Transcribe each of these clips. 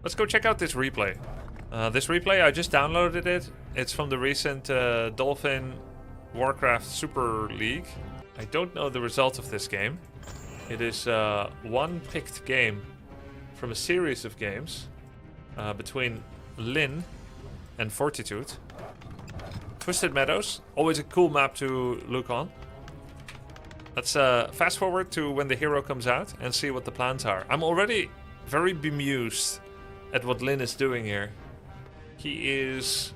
let's go check out this replay. This replay, I just downloaded it. It's from the recent Dolphin Warcraft Super League. I don't know the results of this game. It is one picked game from a series of games between Lynn and Fortitude. Twisted Meadows, always a cool map to look on. Let's fast forward to when the hero comes out and see what the plans are. I'm already very bemused at what Lynn is doing here. He is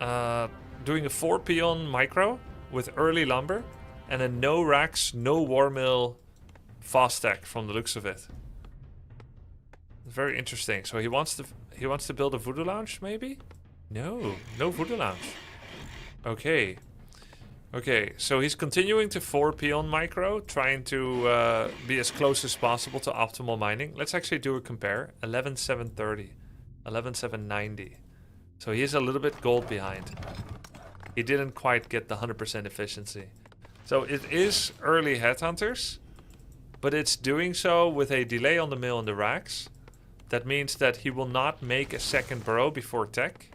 doing a 4 peon micro with early lumber and a no racks, no war mill fast stack from the looks of it. Very interesting. So he wants to build a voodoo lounge, maybe? No voodoo lounge. Okay. Okay, so he's continuing to 4 peon micro, trying to be as close as possible to optimal mining. Let's actually do a compare. 11,730, 11,790. So he is a little bit gold behind. He didn't quite get the 100% efficiency. So it is early headhunters, but it's doing so with a delay on the mill and the racks. That means that he will not make a second burrow before tech.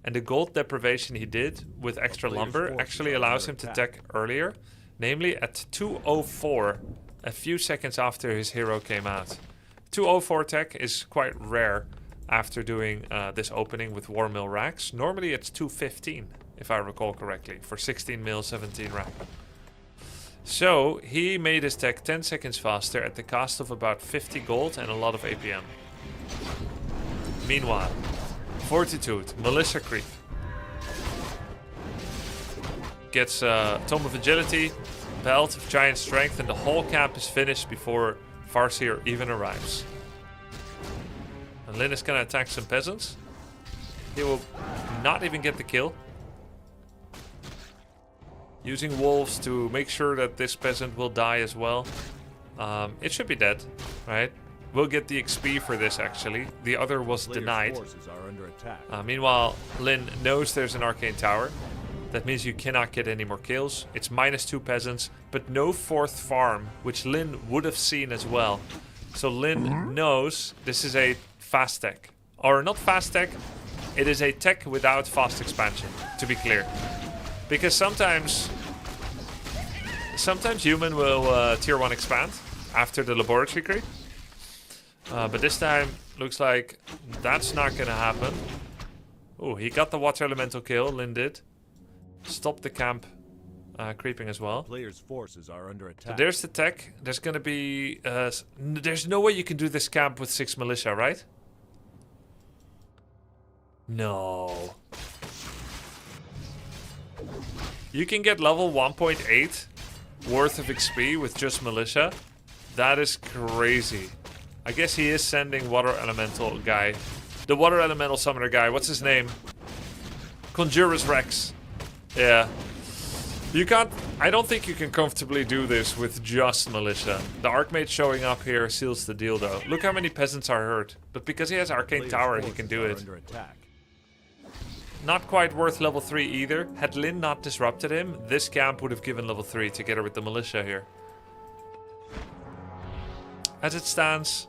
And the gold deprivation he did with extra lumber actually allows him to tech earlier. Namely at 2:04, a few seconds after his hero came out. 2:04 tech is quite rare after doing this opening with war mill racks. Normally it's 2:15, if I recall correctly, for 16 mil, 17 rack. So he made his tech 10 seconds faster at the cost of about 50 gold and a lot of APM. Meanwhile, Fortitude, Militia Creep. Gets Tome of Agility, Belt of Giant Strength, and the whole camp is finished before Farseer even arrives. And Lynn is gonna attack some peasants. He will not even get the kill. Using wolves to make sure that this peasant will die as well. It should be dead, right? We'll get the XP for this actually. The other was denied. Meanwhile, Lynn knows there's an arcane tower. That means you cannot get any more kills. It's -2 peasants, but no 4th farm, which Lynn would have seen as well. So Lynn knows this is a fast tech. Or not fast tech, it is a tech without fast expansion, to be clear. Because sometimes human will tier 1 expand after the laboratory creep. But this time, looks like that's not gonna happen. Oh, he got the water elemental kill, Lynn did. Stop the camp creeping as well. Players' forces are under attack. So there's the tech. There's gonna be... there's no way you can do this camp with 6 militia, right? No. You can get level 1.8 worth of XP with just militia. That is crazy. I guess he is sending water elemental guy. The water elemental summoner guy. What's his name? Conjurus Rex. Yeah. You can't... I don't think you can comfortably do this with just militia. The Archmage showing up here seals the deal though. Look how many peasants are hurt. But because he has Arcane Tower, he can do it. Not quite worth level 3 either. Had Lynn not disrupted him, this camp would have given level 3 together with the militia here. As it stands,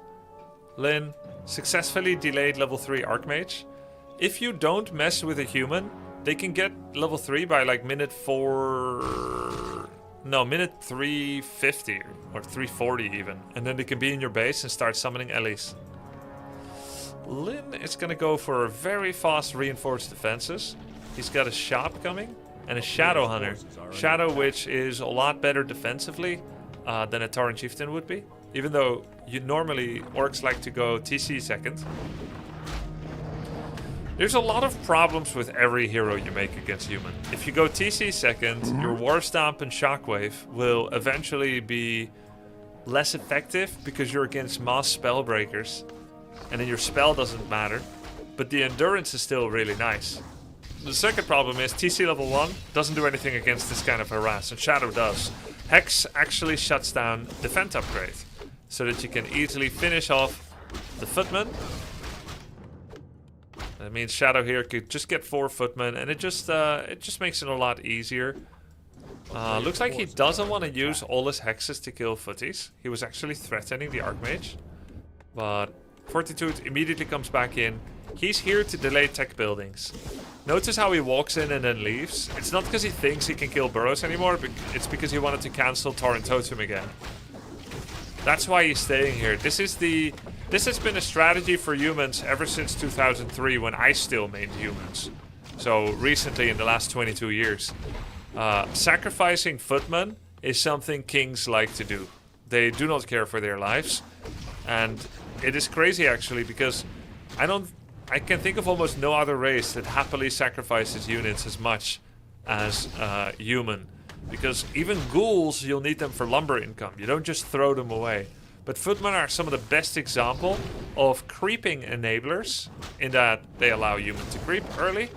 Lynn successfully delayed level 3 Archmage. If you don't mess with a human, they can get level 3 by like minute 350 or 340 even. And then they can be in your base and start summoning Ellies. Lynn is gonna go for very fast reinforced defenses. He's got a shop coming and a Shadow Hunter. Shadow, which is a lot better defensively than a Tauren Chieftain would be. Even though you normally orcs like to go TC second. There's a lot of problems with every hero you make against human. If you go TC second, your War Stomp and Shockwave will eventually be less effective because you're against Mass Spellbreakers. And then your spell doesn't matter. But the endurance is still really nice. The second problem is TC level 1 doesn't do anything against this kind of harass, and Shadow does. Hex actually shuts down Defend upgrade, so that you can easily finish off the Footman. That means Shadow here could just get 4 Footmen, and it just makes it a lot easier. Looks like he doesn't want to use all his hexes to kill footies. He was actually threatening the Archmage. But Fortitude immediately comes back in. He's here to delay tech buildings. Notice how he walks in and then leaves. It's not because he thinks he can kill burrows anymore, but it's because he wanted to cancel Torrent Totem again. That's why he's staying here. This has been a strategy for humans ever since 2003 when I still made humans. So recently in the last 22 years. Sacrificing footmen is something kings like to do. They do not care for their lives. And it is crazy actually because I can think of almost no other race that happily sacrifices units as much as human. Because even ghouls, you'll need them for lumber income. You don't just throw them away. But footmen are some of the best example of creeping enablers in that they allow humans to creep early.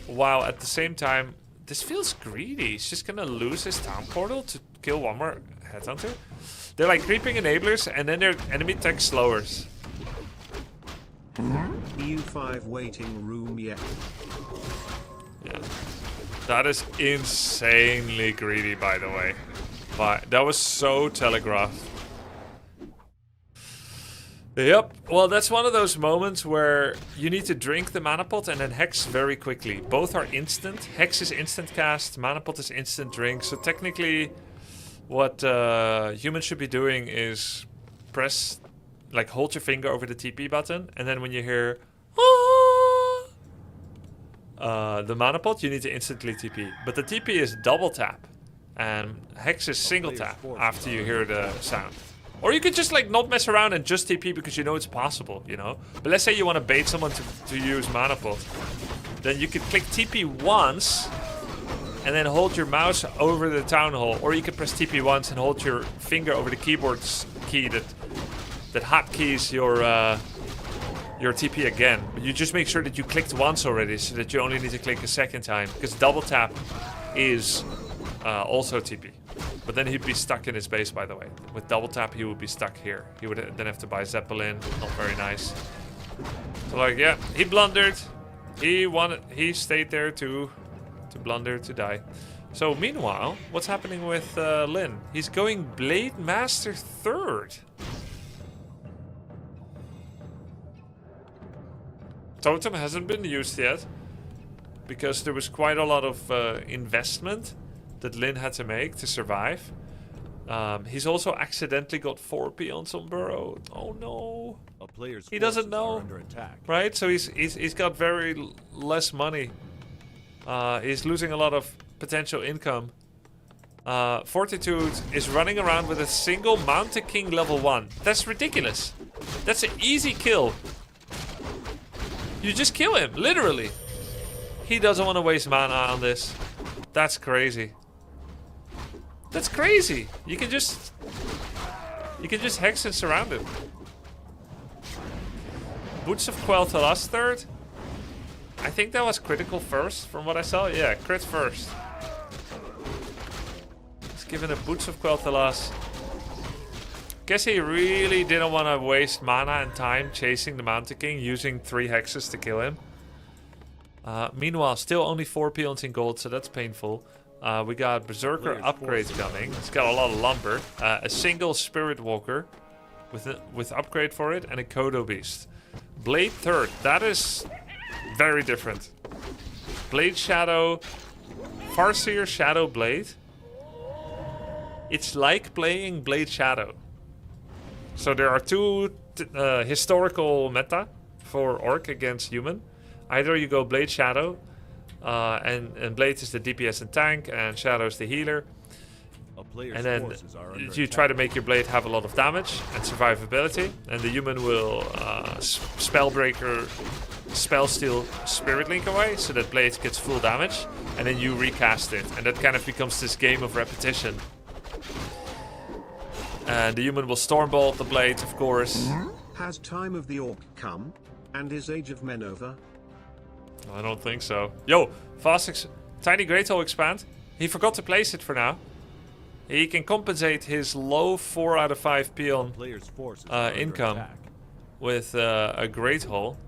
While at the same time, this feels greedy. He's just gonna lose his town portal to kill one more headhunter. They're like creeping enablers and then they're enemy tech slowers. EU5 waiting room yet. Yeah. That is insanely greedy, by the way. But that was so telegraphed. Yep. Well, that's one of those moments where you need to drink the mana pot and then hex very quickly. Both are instant. Hex is instant cast. Mana pot is instant drink. So technically, what humans should be doing is press, like, hold your finger over the TP button, and then when you hear the mana pot, you need to instantly TP. But the TP is double tap, and hex is single tap after you hear the sound. Or you could just like not mess around and just TP because you know it's possible, you know. But let's say you want to bait someone to use mana pot, then you could click TP once and then hold your mouse over the town hall, or you could press TP once and hold your finger over the keyboard key that hotkeys your TP again. But you just make sure that you clicked once already, so that you only need to click a second time, because double tap is also TP. But then he'd be stuck in his base, by the way. With double tap, he would be stuck here. He would then have to buy Zeppelin. Not very nice. So like, yeah, he blundered. He stayed there to blunder, to die. So meanwhile, what's happening with Lin? He's going Blade Master 3rd. Totem hasn't been used yet, because there was quite a lot of investment that Lin had to make to survive. He's also accidentally got 4 peons on burrow. Oh no. He doesn't know. Right? So he's got very less money. He's losing a lot of potential income. Fortitude is running around with a single Mounted King level 1. That's ridiculous. That's an easy kill. You just kill him, literally. He doesn't want to waste mana on this. That's crazy. That's crazy. You can just hex and surround him. Boots of Quel'Thalas 3rd. I think that was critical first, from what I saw. Yeah, crit first. He's given a Boots of Quel'Thalas. Guess he really didn't want to waste mana and time chasing the Mountain King, using 3 hexes to kill him. Meanwhile, still only 4 peons in gold, so that's painful. We got Berserker upgrade coming. It's got a lot of lumber. A single Spirit Walker with upgrade for it, and a Kodo Beast. Blade 3rd. That is very different. Blade Shadow. Farseer Shadow Blade. It's like playing Blade Shadow. So there are 2 historical meta for Orc against human. Either you go Blade Shadow, and Blade is the DPS and tank, and Shadow is the healer. And then you try to make your Blade have a lot of damage and survivability, and the human will Spellbreaker, Spellsteal, Spirit Link away, so that Blade gets full damage, and then you recast it, and that kind of becomes this game of repetition. And the human will Stormbolt the Blade, of course. Has time of the Orc come? And is Age of Men over? I don't think so. Yo, Tiny Great Hole expand. He forgot to place it for now. He can compensate his low 4 out of 5 peon income with a Great Hole.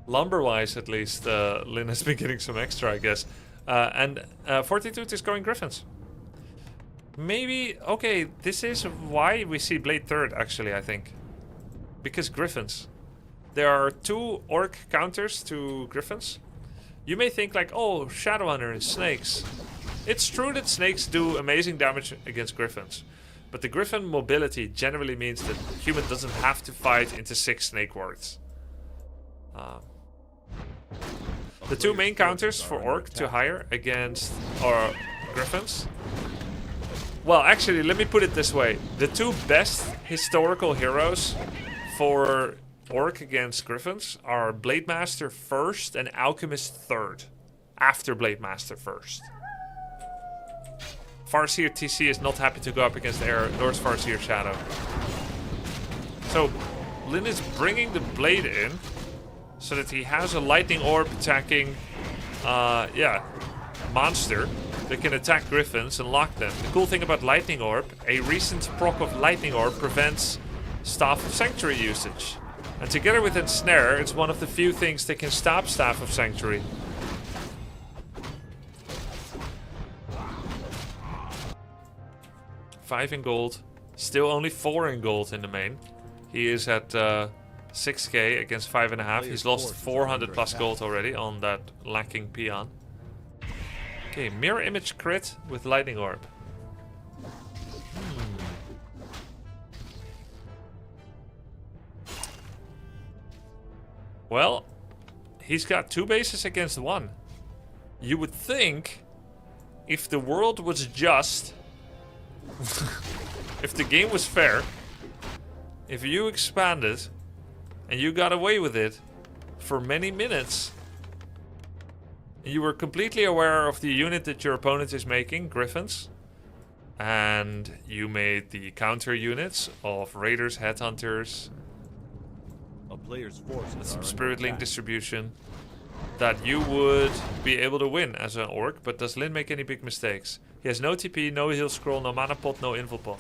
Lumber-wise, at least, Lin has been getting some extra, I guess. And Fortitude is going Griffins. Maybe, okay, this is why we see Blade 3rd, actually, I think. Because Griffins. there are 2 orc counters to Griffins. You may think like, oh, Shadowhunter and snakes. It's true that snakes do amazing damage against Griffins. But the Griffin mobility generally means that human doesn't have to fight into 6 snake wards. The 2 main counters for orc to hire against Griffins. Well, actually, let me put it this way. The 2 best historical heroes for orc against Griffins are Blade Master first and Alchemist third. After Blade Master first. Farseer TC is not happy to go up against Norse Farseer Shadow. So, Lyn is bringing the blade in so that he has a lightning orb attacking, monster that can attack Griffins and lock them. The cool thing about lightning orb, a recent proc of lightning orb prevents Staff of Sanctuary usage. And together with Ensnare, it's one of the few things that can stop Staff of Sanctuary. $5 in gold. Still only 4 in gold in the main. He is at 6k against 5.5. He's lost 400 plus gold already on that lacking peon. Okay, mirror image crit with lightning orb. Well, he's got 2 bases against 1. You would think if the world was just, if the game was fair, if you expanded and you got away with it for many minutes, and you were completely aware of the unit that your opponent is making, Griffins, and you made the counter units of Raiders, Headhunters, a player's forces some are Spirit under Link attack. distribution, that you would be able to win as an orc. But does Lyn make any big mistakes? He has no TP, no heal scroll, no mana pot, no invul pot.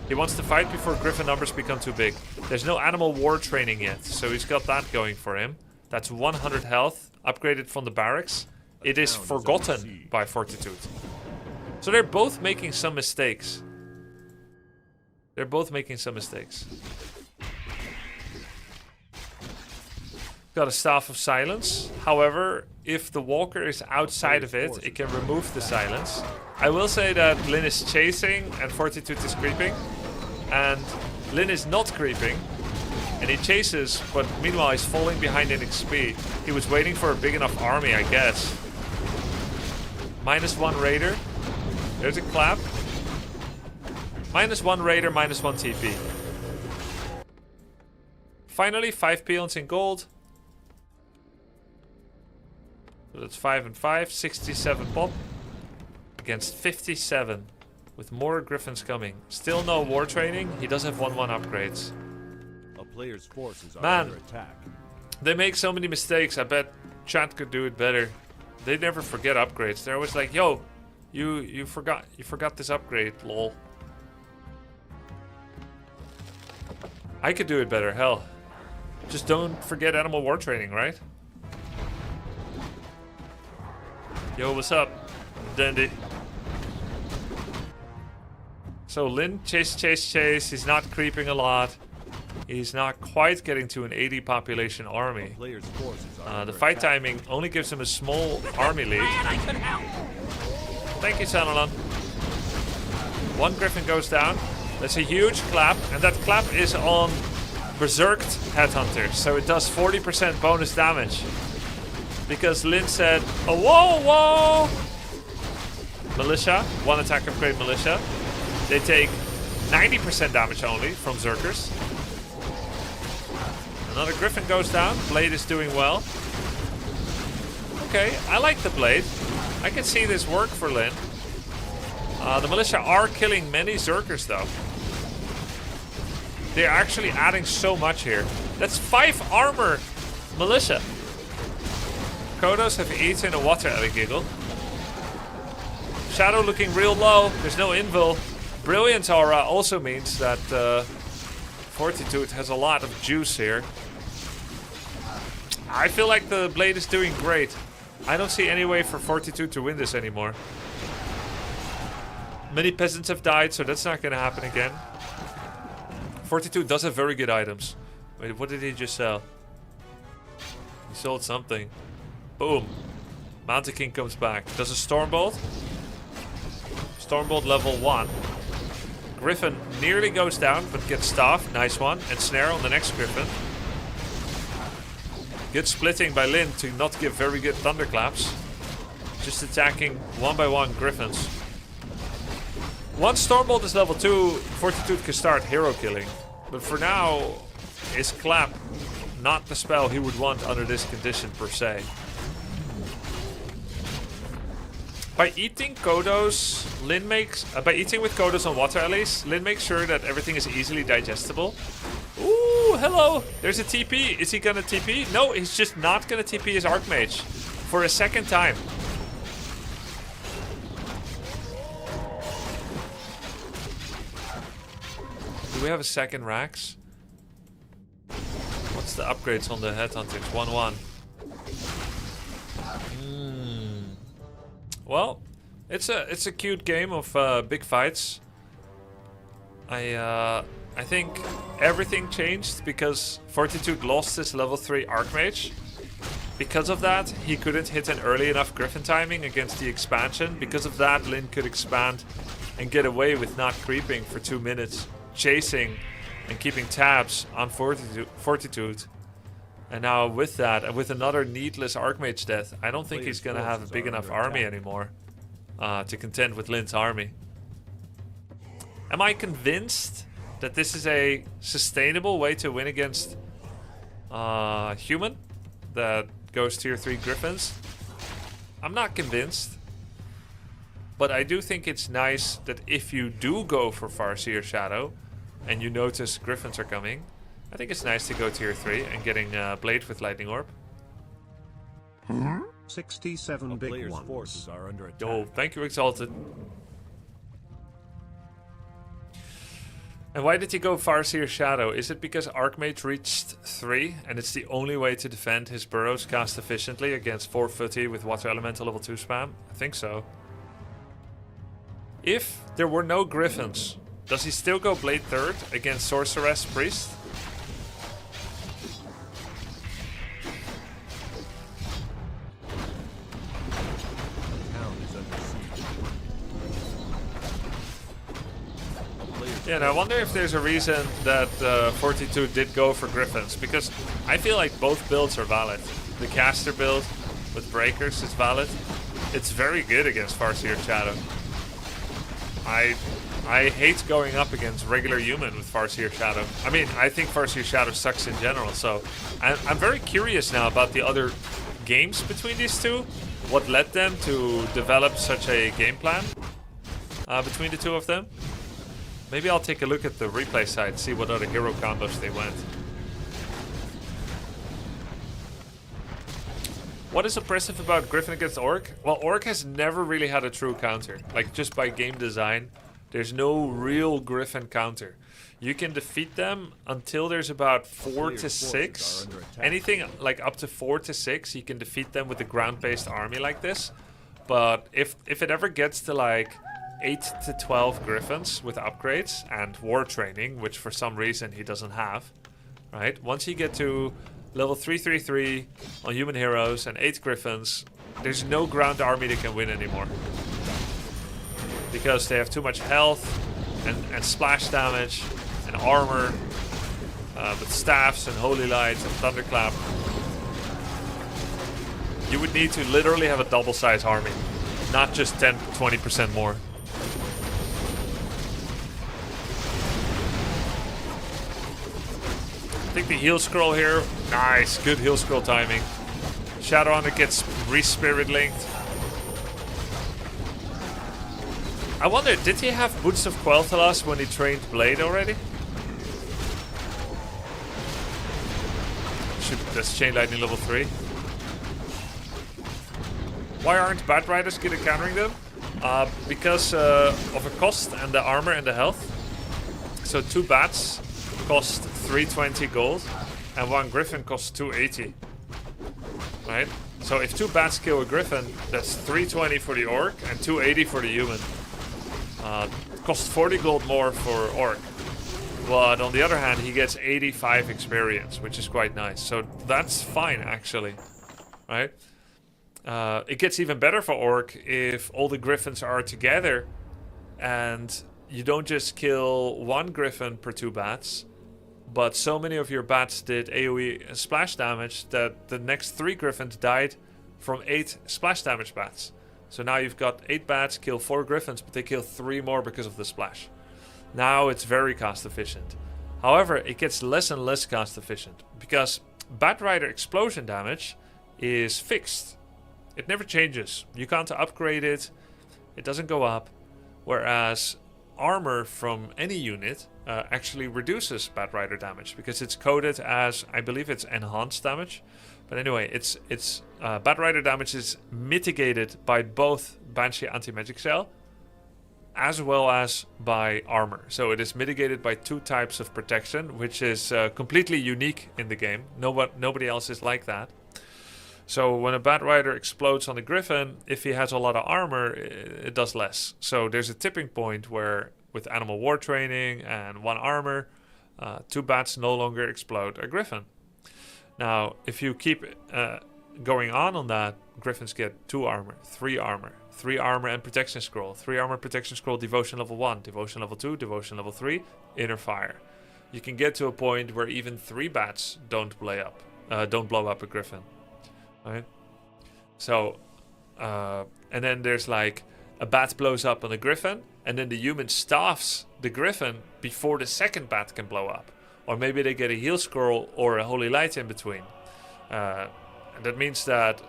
He wants to fight before Griffin numbers become too big. There's no animal war training yet, so he's got that going for him. That's 100 health, upgraded from the barracks. It is forgotten by Fortitude. So they're both making some mistakes. They're both making some mistakes. Got a Staff of Silence. However, if the walker is outside of it, it can remove the silence. I will say that Lyn is chasing and Fortitude is creeping. And Lyn is not creeping. And he chases, but meanwhile he's falling behind in XP. He was waiting for a big enough army, I guess. -1 Raider. There's a clap. -1 Raider, -1 TP. Finally, 5 peons in gold. So that's 5 and 5, 67 pop. Against 57. With more Griffins coming. Still no war training. He does have 1/1 upgrades. A player's forces are Man. under attack. They make so many mistakes. I bet chat could do it better. They never forget upgrades. They're always like, yo, you forgot this upgrade, lol. I could do it better, hell. Just don't forget animal war training, right? Yo, what's up, Dandy? So Lyn, chase. He's not creeping a lot. He's not quite getting to an 80 population army. Player's forces are The under fight attack. timing only gives him a small army lead. Thank you, Sanalon. 1 Griffin goes down. That's a huge clap, and that clap is on Berserked Headhunter, so it does 40% bonus damage. Because Lyn said, oh, whoa! Militia, 1 attack upgrade Militia. They take 90% damage only from Zerkers. Another Griffin goes down. Blade is doing well. Okay, I like the Blade. I can see this work for Lyn. The Militia are killing many Zerkers though. They're actually adding so much here. That's 5 armor Militia. Kodos have eaten a water giggle. Shadow looking real low. There's no invul. Brilliant aura also means that Fortitude has a lot of juice here. I feel like the Blade is doing great. I don't see any way for Fortitude to win this anymore. Many peasants have died, so that's not going to happen again. Fortitude does have very good items. Wait, what did he just sell? sold something. Boom. Mountain King comes back. Does a Stormbolt. Stormbolt level 1. Griffin nearly goes down, but gets staffed. Nice one. And snare on the next Griffin. Good splitting by Lyn to not give very good thunderclaps. Just attacking one by one Griffins. Once Stormbolt is level 2, Fortitude can start hero killing. But for now, is Clap not the spell he would want under this condition per se. By eating Kodos, Lyn makes... by eating with Kodos on water at least, Lyn makes sure that everything is easily digestible. Ooh, hello! There's a TP. Is he gonna TP? No, he's just not gonna TP his Archmage. For a second time. Do we have a second Rax? What's the upgrades on the Headhunters? 1-1. Well, it's a cute game of big fights. I think everything changed because Fortitude lost his level 3 Archmage. Because of that, he couldn't hit an early enough Griffin timing against the expansion. Because of that, Lyn could expand and get away with not creeping for 2 minutes, chasing and keeping tabs on Fortitude. And now with that, and with another needless Archmage death, I don't think he's going to have a big enough army anymore to contend with Lyn's army. Am I convinced that this is a sustainable way to win against human that goes tier 3 Griffins? I'm not convinced. But I do think it's nice that if you do go for Farseer Shadow and you notice Griffins are coming, I think it's nice to go tier 3 and getting Blade with Lightning Orb. 67 big Player's ones. forces are under attack. Yo, thank you, Exalted. And why did he go Farseer Shadow? Is it because Archmage reached 3 and it's the only way to defend his burrows cast efficiently against 4 footy with Water Elemental level 2 spam? I think so. If there were no Griffins, does he still go Blade 3rd against Sorceress Priest? Yeah, and I wonder if there's a reason that Fortitude did go for Griffins, because I feel like both builds are valid. The caster build with breakers is valid. It's very good against Farseer Shadow. I hate going up against regular human with Farseer Shadow. I mean, I think Farseer Shadow sucks in general, so I'm very curious now about the other games between these two. What led them to develop such a game plan between the two of them. Maybe I'll take a look at the replay side, see what other hero combos they went. What is impressive about Griffin against Orc? Well, Orc has never really had a true counter. Like, just by game design, there's no real Griffin counter. You can defeat them until there's about 4 to 6. Anything like up to 4 to 6, you can defeat them with a ground-based army like this. But if it ever gets to like 8 to 12 Griffins with upgrades and war training, which for some reason he doesn't have, right? Once you get to level 333 on human heroes and 8 Griffins, there's no ground army that can win anymore. Because they have too much health and splash damage and armor with staffs and holy lights and thunderclap. You would need to literally have a double size army, not just 10-20% more. I think the heal scroll here, nice, good heal scroll timing. Shadow Hunter gets re-spirit linked. I wonder, did he have Boots of Quel'Thalas when he trained Blade already? That's Chain Lightning level 3. Why aren't Bat Riders good at countering them? Because of a cost and the armor and the health. So 2 bats cost 320 gold and 1 Griffin costs 280. Right? So if 2 bats kill a Griffin, that's 320 for the Orc and 280 for the human. Costs 40 gold more for Orc. But on the other hand, he gets 85 experience, which is quite nice. So that's fine, actually. Right? It gets even better for Orc if all the Griffins are together and you don't just kill one Griffin per 2 bats, but so many of your bats did AoE splash damage that the next 3 Griffins died from 8 splash damage bats. So now you've got 8 bats, kill 4 Griffins, but they kill 3 more because of the splash. Now it's very cost efficient. However, it gets less and less cost efficient because Bat Rider explosion damage is fixed. It never changes. You can't upgrade it. It doesn't go up. Whereas armor from any unit actually reduces Bat Rider damage because it's coded as, I believe it's enhanced damage. But anyway, it's Bat Rider damage is mitigated by both Banshee Anti-Magic Cell as well as by armor. So it is mitigated by 2 types of protection, which is completely unique in the game. Nobody else is like that. So when a Bat Rider explodes on a Griffin, if he has a lot of armor, it does less. So there's a tipping point where with Animal War Training and 1 armor, 2 bats no longer explode a Griffin. Now, if you keep going on that, Griffins get 2 armor, 3 armor, 3 armor and protection scroll, 3 armor, protection scroll, devotion level 1, devotion level 2, devotion level 3, inner fire. You can get to a point where even 3 bats don't blow up a Griffin. Right? So, and then there's like a bat blows up on a Griffin, and then the human staffs the Griffin before the second bat can blow up. Or maybe they get a heal scroll or a holy light in between. And that means that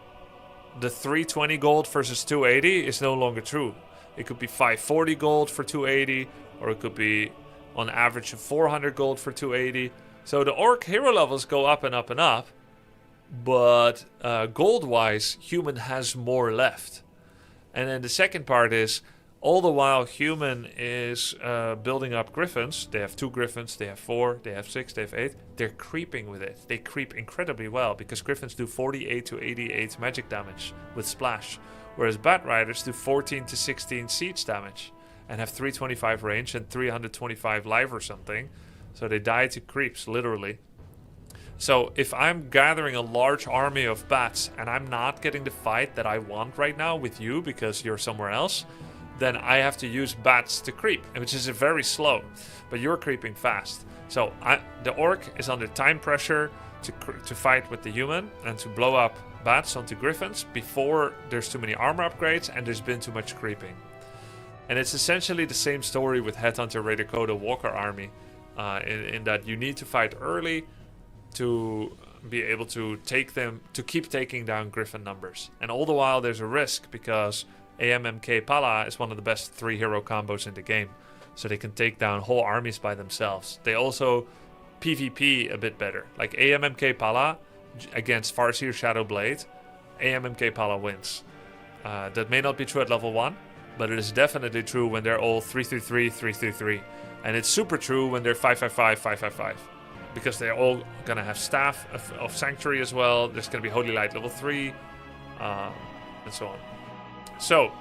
the 320 gold versus 280 is no longer true. It could be 540 gold for 280, or it could be on average of 400 gold for 280. So the Orc hero levels go up and up and up. But gold-wise, human has more left. And then the second part is, all the while human is building up Griffins. They have 2 Griffins, they have 4, they have 6, they have 8. They're creeping with it. They creep incredibly well because Griffins do 48 to 88 magic damage with splash. Whereas Bat Riders do 14 to 16 siege damage and have 325 range and 325 life or something. So they die to creeps, literally. So if I'm gathering a large army of bats and I'm not getting the fight that I want right now with you because you're somewhere else, then I have to use bats to creep, which is very slow, but you're creeping fast. So the Orc is under time pressure to fight with the human and to blow up bats onto Griffins before there's too many armor upgrades and there's been too much creeping. And it's essentially the same story with Headhunter, Raider Coda, Walker Army, in that you need to fight early to be able to keep taking down Griffin numbers. And all the while there's a risk because AMMK Pala is one of the best 3 hero combos in the game. So they can take down whole armies by themselves. They also PvP a bit better. Like AMMK Pala against Farseer Shadowblade, AMMK Pala wins. That may not be true at level 1, but it is definitely true when they're all 333, 333. And it's super true when they're 555, 555. Because they're all gonna have Staff of Sanctuary as well. There's gonna be Holy Light level 3, and so on. So,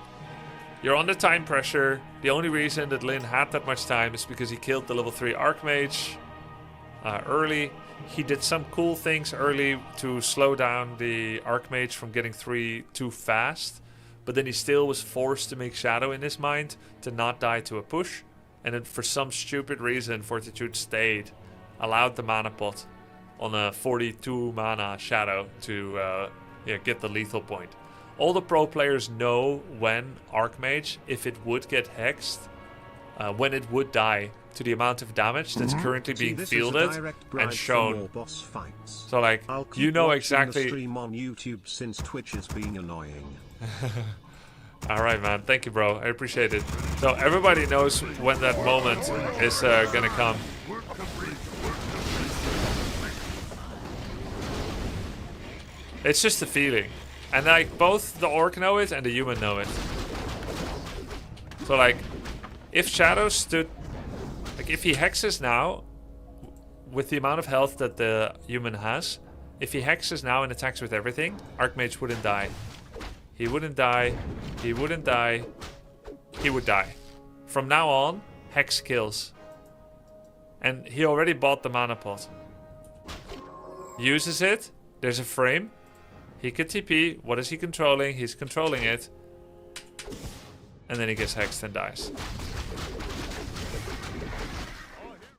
you're under time pressure. The only reason that Lin had that much time is because he killed the level 3 Archmage early. He did some cool things early to slow down the Archmage from getting 3 too fast. But then he still was forced to make Shadow in his mind to not die to a push. And then for some stupid reason, Fortitude stayed. Allowed the mana pot on a 42 mana Shadow to get the lethal point. All the pro players know when Archmage, if it would get hexed, when it would die to the amount of damage that's currently being fielded and shown. So like, you know exactly. The stream on YouTube since Twitch is being annoying. All right, man. Thank you, bro. I appreciate it. So everybody knows when that moment is gonna come. It's just a feeling. And like both the Orc know it and the human know it. So like, if Shadow stood, like if he hexes now, with the amount of health that the human has, if he hexes now and attacks with everything, Archmage wouldn't die. He wouldn't die. He wouldn't die. He would die. From now on, hex kills. And he already bought the mana pot. Uses it. There's a frame. He can TP. What is he controlling? He's controlling it. And then he gets hexed and dies.